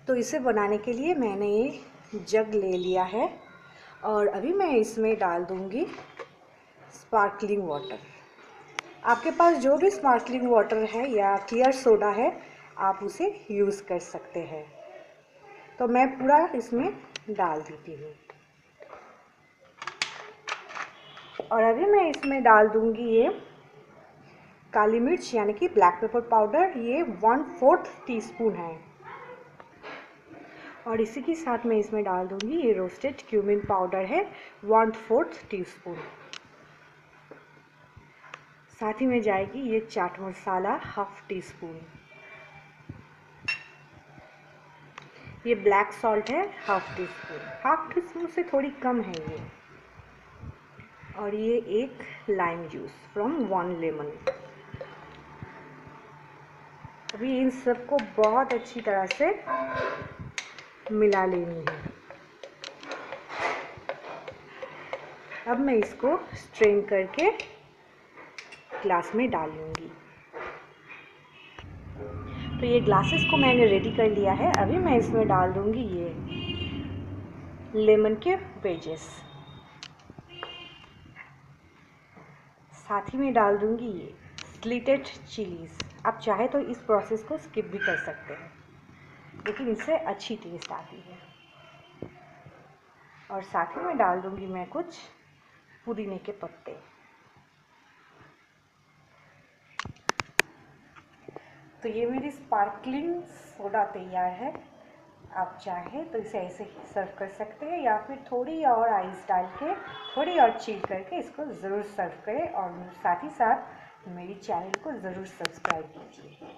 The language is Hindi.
तो इसे बनाने के लिए मैंने ये जग ले लिया है और अभी मैं इसमें डाल दूंगी स्पार्कलिंग वाटर। आपके पास जो भी स्पार्कलिंग वाटर है या क्लियर सोडा है आप उसे यूज़ कर सकते हैं। तो मैं पूरा इसमें डाल देती हूँ और अभी मैं इसमें डाल दूंगी ये काली मिर्च यानी कि ब्लैक पेपर पाउडर। ये 1/4 टीस्पून है और इसी के साथ मैं इसमें डाल दूंगी ये रोस्टेड क्यूमिन पाउडर है 1/4 टीस्पून। साथ ही में जाएगी ये चाट मसाला 1/2 टीस्पून। ये ब्लैक सॉल्ट है 1/2 टीस्पून। 1/2 टीस्पून से थोड़ी कम है ये। और ये एक लाइम जूस फ्रॉम 1 लेमन। अभी इन सबको बहुत अच्छी तरह से मिला लेनी है। अब मैं इसको स्ट्रेन करके ग्लास में डाल लूँगी। तो ये ग्लासेस को मैंने रेडी कर लिया है। अभी मैं इसमें डाल दूँगी ये लेमन के वेजेस। साथ ही में डाल दूँगी ये स्लिटेड चिलीज़। आप चाहे तो इस प्रोसेस को स्किप भी कर सकते हैं, लेकिन इससे अच्छी टेस्ट आती है। और साथ ही में डाल दूँगी मैं कुछ पुदीने के पत्ते। तो ये मेरी स्पार्कलिंग सोडा तैयार है। आप चाहें तो इसे ऐसे ही सर्व कर सकते हैं या फिर थोड़ी और आइस डाल के थोड़ी और चिल करके इसको ज़रूर सर्व करें। और साथ ही साथ मेरी चैनल को ज़रूर सब्सक्राइब कीजिए।